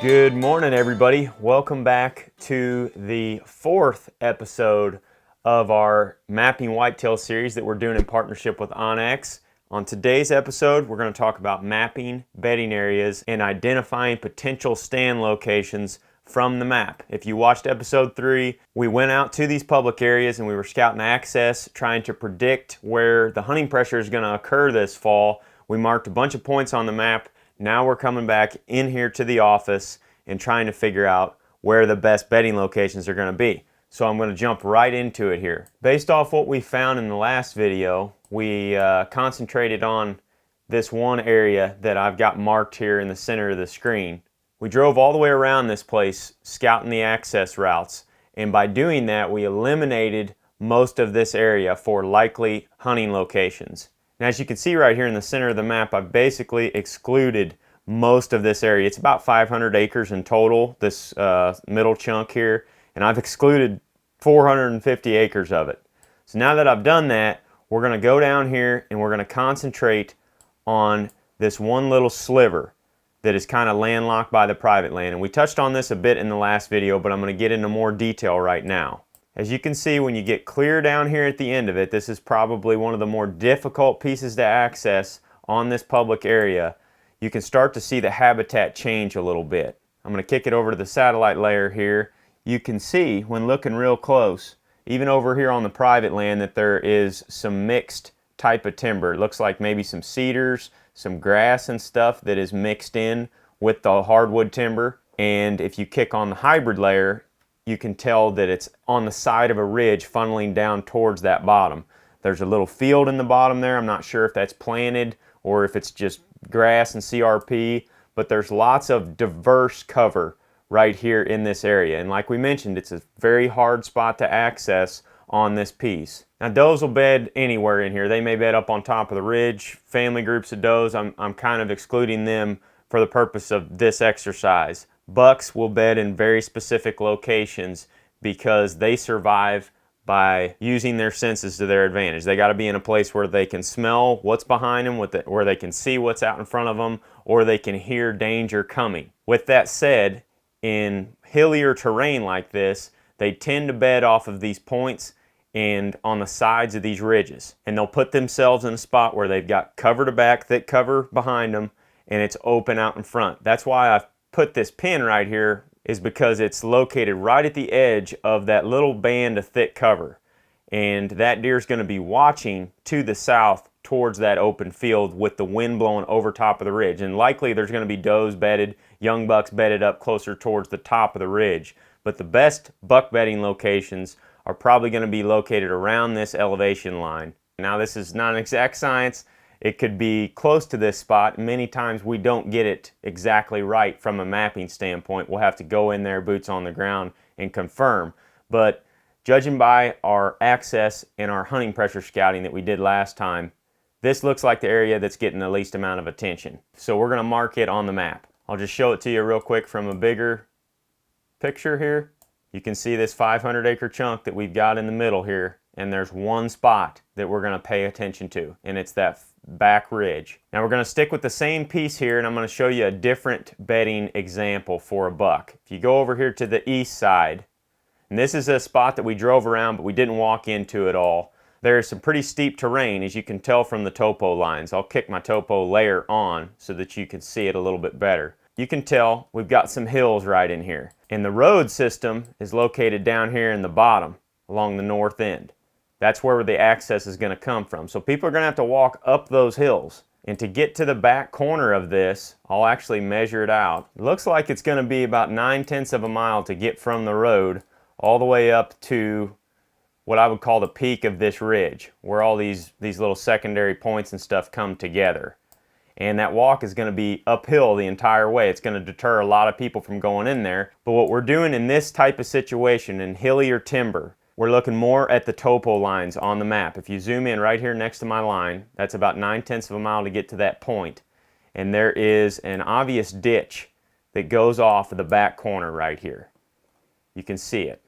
Good morning, everybody. Welcome back to the fourth episode of our Mapping Whitetail series that we're doing in partnership with onX. On today's episode, we're going to talk about mapping bedding areas and identifying potential stand locations from the map. If you watched episode 3, we went out to these public areas and we were scouting access, trying to predict where the hunting pressure is going to occur this fall. We marked a bunch of points on the map. Now we're coming back in here to the office and trying to figure out where the best bedding locations are going to be. So I'm going to jump right into it here. Based off what we found in the last video, we concentrated on this one area that I've got marked here in the center of the screen. We drove all the way around this place scouting the access routes, and by doing that we eliminated most of this area for likely hunting locations. Now, as you can see right here in the center of the map, I've basically excluded most of this area. It's about 500 acres in total, this middle chunk here, and I've excluded 450 acres of it. So now that I've done that, we're going to go down here and we're going to concentrate on this one little sliver that is kind of landlocked by the private land. And we touched on this a bit in the last video, but I'm going to get into more detail right now. As you can see, when you get clear down here at the end of it, this is probably one of the more difficult pieces to access on this public area. You can start to see the habitat change a little bit. I'm going to kick it over to the satellite layer here. You can see when looking real close, even over here on the private land, that there is some mixed type of timber. It looks like maybe some cedars, some grass and stuff that is mixed in with the hardwood timber. And if you kick on the hybrid layer, you can tell that it's on the side of a ridge funneling down towards that bottom. There's a little field in the bottom there. I'm not sure if that's planted or if it's just grass and CRP, but there's lots of diverse cover right here in this area. And like we mentioned, it's a very hard spot to access on this piece. Now, does will bed anywhere in here. They may bed up on top of the ridge. Family groups of does, I'm kind of excluding them for the purpose of this exercise. Bucks will bed in very specific locations because they survive by using their senses to their advantage. They got to be in a place where they can smell what's behind them, where they can see what's out in front of them, or they can hear danger coming. With that said, in hillier terrain like this, they tend to bed off of these points and on the sides of these ridges. And they'll put themselves in a spot where they've got cover to back, thick cover behind them, and it's open out in front. That's why I've put this pin right here, is because it's located right at the edge of that little band of thick cover. And that deer is going to be watching to the south towards that open field with the wind blowing over top of the ridge. And likely there's going to be does bedded, young bucks bedded up closer towards the top of the ridge. But the best buck bedding locations are probably going to be located around this elevation line. Now, this is not an exact science. It could be close to this spot. Many times we don't get it exactly right from a mapping standpoint. We'll have to go in there, boots on the ground, and confirm. But judging by our access and our hunting pressure scouting that we did last time, this looks like the area that's getting the least amount of attention. So we're going to mark it on the map. I'll just show it to you real quick from a bigger picture here. You can see this 500 acre chunk that we've got in the middle here, and there's one spot that we're going to pay attention to, and it's that back ridge. Now we're going to stick with the same piece here, and I'm going to show you a different bedding example for a buck. If you go over here to the east side, and this is a spot that we drove around but we didn't walk into at all, there is some pretty steep terrain, as you can tell from the topo lines. I'll kick my topo layer on so that you can see it a little bit better. You can tell we've got some hills right in here, and the road system is located down here in the bottom along the north end. That's where the access is going to come from. So people are going to have to walk up those hills. And to get to the back corner of this, I'll actually measure it out. It looks like it's going to be about 9/10 of a mile to get from the road all the way up to what I would call the peak of this ridge, where all these little secondary points and stuff come together. And that walk is going to be uphill the entire way. It's going to deter a lot of people from going in there. But what we're doing in this type of situation, in hillier timber, we're looking more at the topo lines on the map. If you zoom in right here next to my line, that's about 9/10 of a mile to get to that point. And there is an obvious ditch that goes off of the back corner right here. You can see it.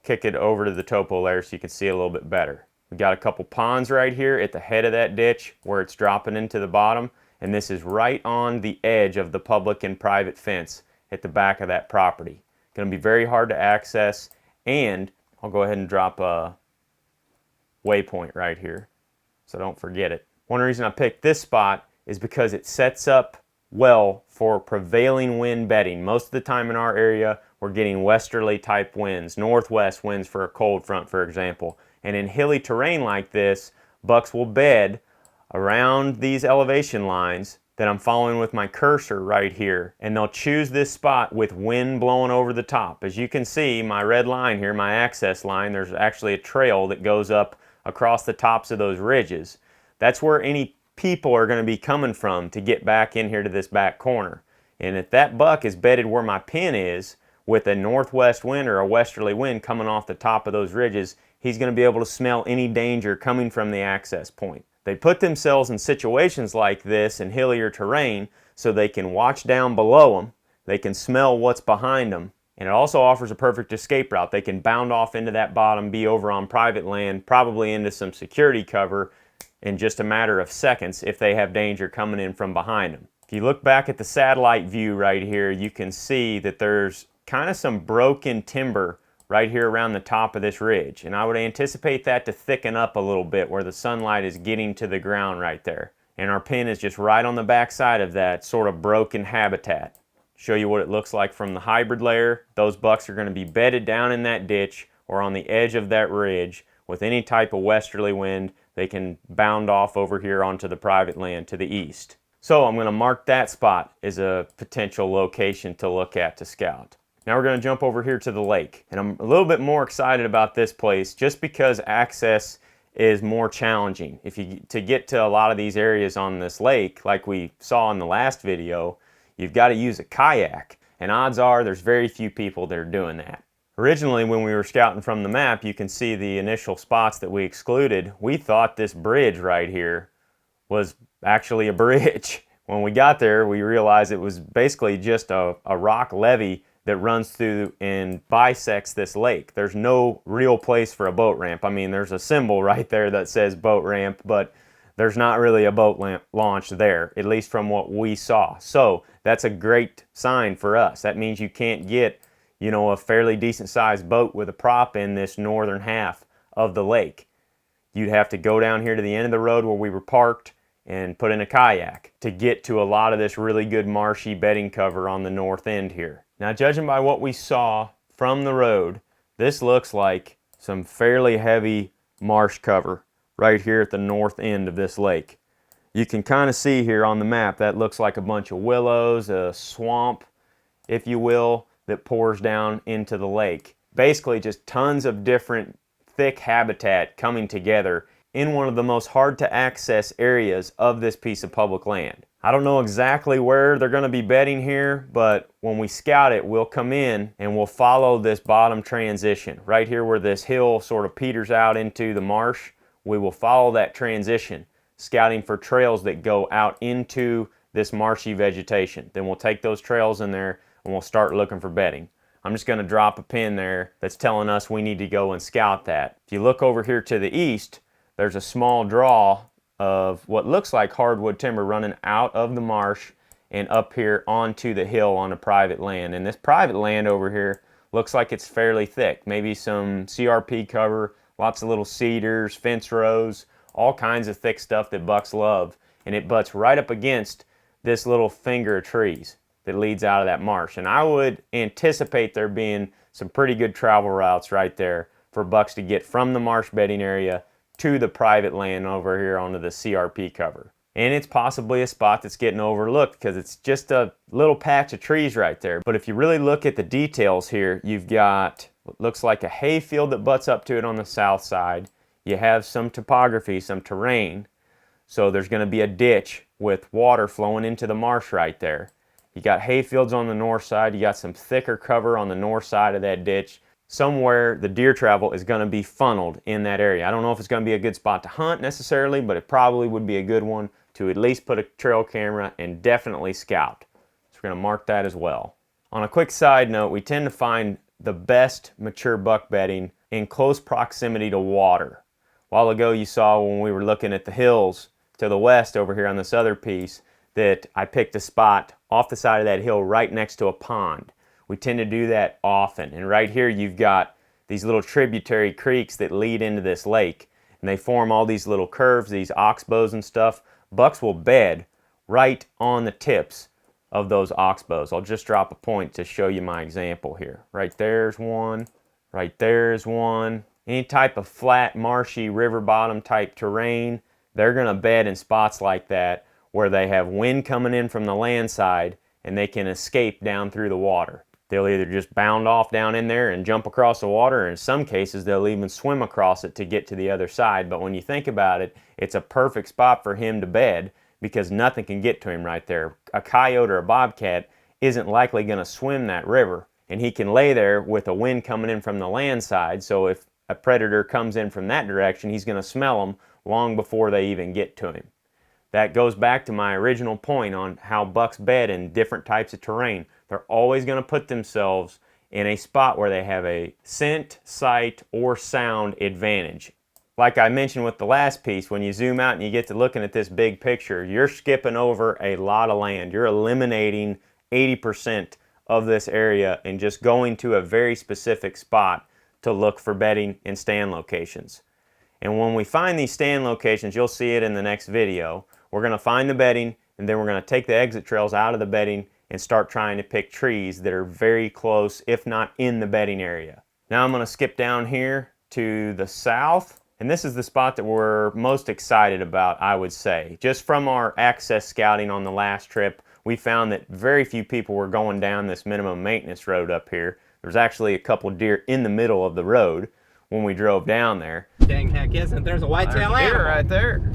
Kick it over to the topo layer so you can see it a little bit better. We've got a couple ponds right here at the head of that ditch where it's dropping into the bottom, and this is right on the edge of the public and private fence. at the back of that property. Going to be very hard to access, and I'll go ahead and drop a waypoint right here so don't forget it. One reason I picked this spot is because it sets up well for prevailing wind bedding. Most of the time in our area we're getting westerly type winds, northwest winds for a cold front, for example. And in hilly terrain like this, bucks will bed around these elevation lines that I'm following with my cursor right here, and they'll choose this spot with wind blowing over the top. As you can see, my red line here, my access line, there's actually a trail that goes up across the tops of those ridges. That's where any people are going to be coming from to get back in here to this back corner. And if that buck is bedded where my pin is, with a northwest wind or a westerly wind coming off the top of those ridges, he's going to be able to smell any danger coming from the access point. They put themselves in situations like this in hillier terrain so they can watch down below them, they can smell what's behind them, and it also offers a perfect escape route. They can bound off into that bottom, be over on private land, probably into some security cover in just a matter of seconds if they have danger coming in from behind them. If you look back at the satellite view right here, you can see that there's kind of some broken timber right here around the top of this ridge, and I would anticipate that to thicken up a little bit where the sunlight is getting to the ground right there. And our pin is just right on the back side of that sort of broken habitat. Show you what it looks like from the hybrid layer. Those bucks are going to be bedded down in that ditch or on the edge of that ridge. With any type of westerly wind, they can bound off over here onto the private land to the east. So I'm going to mark that spot as a potential location to look at to scout. Now we're going to jump over here to the lake, and I'm a little bit more excited about this place just because access is more challenging. To get to a lot of these areas on this lake, like we saw in the last video, you've got to use a kayak, and odds are there's very few people that are doing that. Originally, when we were scouting from the map, you can see the initial spots that we excluded. We thought this bridge right here was actually a bridge. When we got there, we realized it was basically just a rock levee that runs through and bisects this lake. There's no real place for a boat ramp. I mean, there's a symbol right there that says boat ramp, but there's not really a boat launch there, at least from what we saw. So that's a great sign for us. That means you can't get, you know, a fairly decent sized boat with a prop in this northern half of the lake. You'd have to go down here to the end of the road where we were parked and put in a kayak to get to a lot of this really good marshy bedding cover on the north end here. Now, judging by what we saw from the road, this looks like some fairly heavy marsh cover right here at the north end of this lake. You can kind of see here on the map that looks like a bunch of willows, a swamp, if you will, that pours down into the lake. Basically just tons of different thick habitat coming together in one of the most hard to access areas of this piece of public land. I don't know exactly where they're going to be bedding here, but when we scout it, we'll come in and we'll follow this bottom transition. Right here where this hill sort of peters out into the marsh, we will follow that transition, scouting for trails that go out into this marshy vegetation. Then we'll take those trails in there and we'll start looking for bedding. I'm just going to drop a pin there that's telling us we need to go and scout that. If you look over here to the east, there's a small draw of what looks like hardwood timber running out of the marsh and up here onto the hill on a private land. And this private land over here looks like it's fairly thick. Maybe some CRP cover, lots of little cedars, fence rows, all kinds of thick stuff that bucks love. And it butts right up against this little finger of trees that leads out of that marsh. And I would anticipate there being some pretty good travel routes right there for bucks to get from the marsh bedding area to the private land over here onto the CRP cover. And it's possibly a spot that's getting overlooked because it's just a little patch of trees right there. But if you really look at the details here, you've got what looks like a hay field that butts up to it on the south side. You have some topography, some terrain. So there's going to be a ditch with water flowing into the marsh right there. You got hay fields on the north side. You got some thicker cover on the north side of that ditch. Somewhere the deer travel is going to be funneled in that area. I don't know if it's going to be a good spot to hunt necessarily, but it probably would be a good one to at least put a trail camera and definitely scout. So we're going to mark that as well. On a quick side note, we tend to find the best mature buck bedding in close proximity to water. A while ago you saw when we were looking at the hills to the west over here on this other piece that I picked a spot off the side of that hill right next to a pond. We tend to do that often. And right here you've got these little tributary creeks that lead into this lake. And they form all these little curves, these oxbows and stuff. Bucks will bed right on the tips of those oxbows. I'll just drop a point to show you my example here. Right there's one, right there's one. Any type of flat, marshy, river bottom type terrain, they're gonna bed in spots like that where they have wind coming in from the land side and they can escape down through the water. They'll either just bound off down in there and jump across the water, or in some cases they'll even swim across it to get to the other side. But when you think about it, it's a perfect spot for him to bed because nothing can get to him right there. A coyote or a bobcat isn't likely gonna swim that river, and he can lay there with a wind coming in from the land side, so if a predator comes in from that direction, he's going to smell them long before they even get to him. That goes back to my original point on how bucks bed in different types of terrain. They're always going to put themselves in a spot where they have a scent, sight, or sound advantage. Like I mentioned with the last piece, when you zoom out and you get to looking at this big picture, you're skipping over a lot of land. You're eliminating 80% of this area and just going to a very specific spot to look for bedding and stand locations. And when we find these stand locations, you'll see it in the next video, we're going to find the bedding, and then we're going to take the exit trails out of the bedding and start trying to pick trees that are very close, if not in the bedding area. Now I'm going to skip down here to the south, and this is the spot that we're most excited about, I would say. Just from our access scouting on the last trip, we found that very few people were going down this minimum maintenance road up here. There's actually a couple deer in the middle of the road when we drove down there. Dang heck isn't. There's a whitetail animal. Deer right there.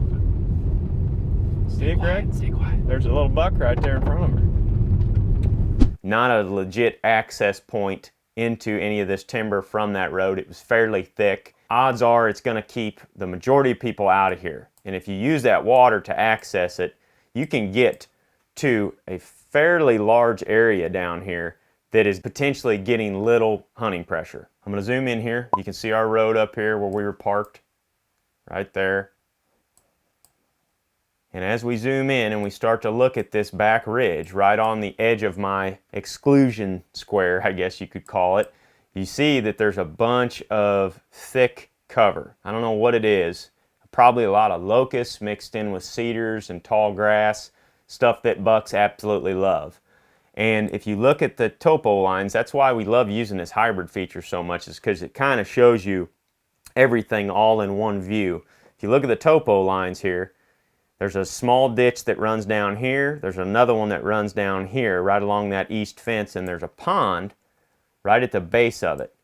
See it, Greg? Stay quiet. There's a little buck right there in front of her. Not a legit access point into any of this timber from that road. It was fairly thick. Odds are it's going to keep the majority of people out of here. And if you use that water to access it, you can get to a fairly large area down here that is potentially getting little hunting pressure. I'm going to zoom in here. You can see our road up here where we were parked, right there. And as we zoom in and we start to look at this back ridge, right on the edge of my exclusion square, I guess you could call it, you see that there's a bunch of thick cover. I don't know what it is. Probably a lot of locusts mixed in with cedars and tall grass, stuff that bucks absolutely love. And if you look at the topo lines, that's why we love using this hybrid feature so much, is because it kind of shows you everything all in one view. If you look at the topo lines here, there's a small ditch that runs down here. There's another one that runs down here right along that east fence, and there's a pond right at the base of it.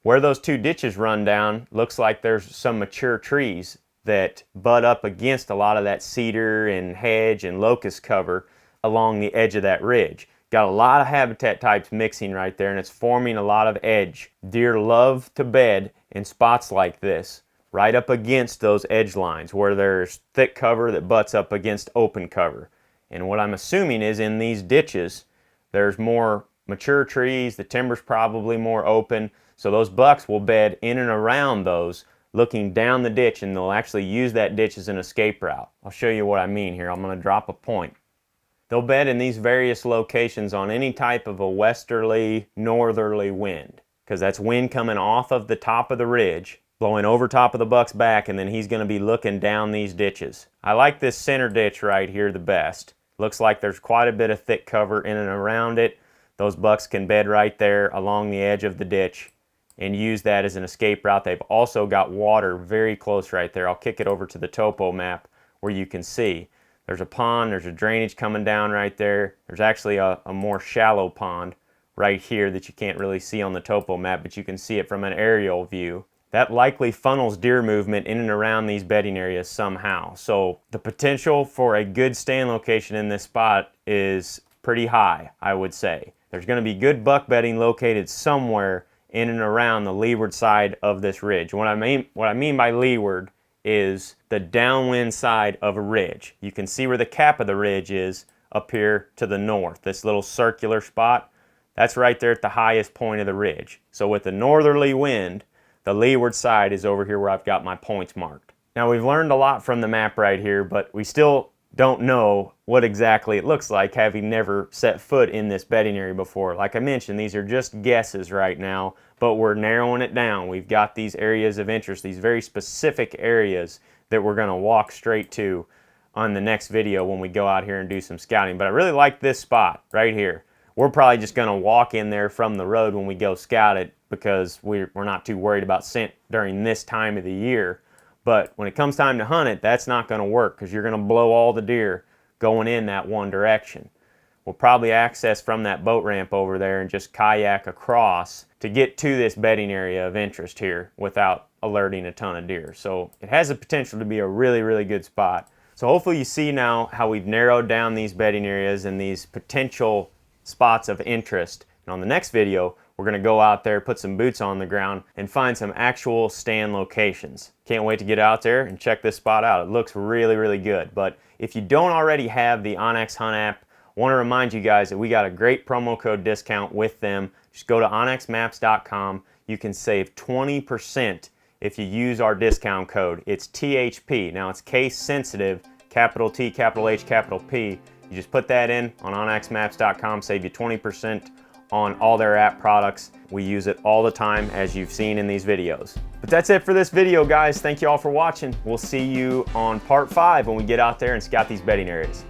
Where those two ditches run down, looks like there's some mature trees that butt up against a lot of that cedar and hedge and locust cover along the edge of that ridge. Got a lot of habitat types mixing right there, and it's forming a lot of edge. Deer love to bed in spots like this, right up against those edge lines where there's thick cover that butts up against open cover. And what I'm assuming is in these ditches, there's more mature trees, the timber's probably more open, so those bucks will bed in and around those, looking down the ditch, and they'll actually use that ditch as an escape route. I'll show you what I mean here. I'm going to drop a point. They'll bed in these various locations on any type of a westerly, northerly wind, because that's wind coming off of the top of the ridge, blowing over top of the buck's back, and then he's going to be looking down these ditches. I like this center ditch right here the best. Looks like there's quite a bit of thick cover in and around it. Those bucks can bed right there along the edge of the ditch and use that as an escape route. They've also got water very close right there. I'll kick it over to the topo map where you can see. There's a pond, there's a drainage coming down right there. There's actually a more shallow pond right here that you can't really see on the topo map, but you can see it from an aerial view. That likely funnels deer movement in and around these bedding areas somehow. So the potential for a good stand location in this spot is pretty high, I would say. There's going to be good buck bedding located somewhere in and around the leeward side of this ridge. What I mean by leeward is the downwind side of a ridge. You can see where the cap of the ridge is up here to the north. This little circular spot, that's right there at the highest point of the ridge. So with the northerly wind, the leeward side is over here where I've got my points marked. Now we've learned a lot from the map right here, but we still don't know what exactly it looks like, having never set foot in this bedding area before. Like I mentioned, these are just guesses right now, but we're narrowing it down. We've got these areas of interest, these very specific areas that we're going to walk straight to on the next video when we go out here and do some scouting. But I really like this spot right here. We're probably just going to walk in there from the road when we go scout it because we're not too worried about scent during this time of the year. But when it comes time to hunt it, that's not going to work because you're going to blow all the deer going in that one direction. We'll probably access from that boat ramp over there and just kayak across to get to this bedding area of interest here without alerting a ton of deer. So it has the potential to be a really, really good spot. So hopefully you see now how we've narrowed down these bedding areas and these potential spots of interest. And on the next video, we're going to go out there, put some boots on the ground, and find some actual stand locations. Can't wait to get out there and check this spot out. It looks really, really good. But if you don't already have the onX Hunt app, I want to remind you guys that we got a great promo code discount with them. Just go to onxmaps.com. You can save 20% if you use our discount code. It's THP. Now it's case sensitive, capital T, capital H, capital P. You just put that in on onxmaps.com, save you 20% on all their app products. We use it all the time, as you've seen in these videos. But that's it for this video, guys. Thank you all for watching. We'll see you on part 5 when we get out there and scout these bedding areas.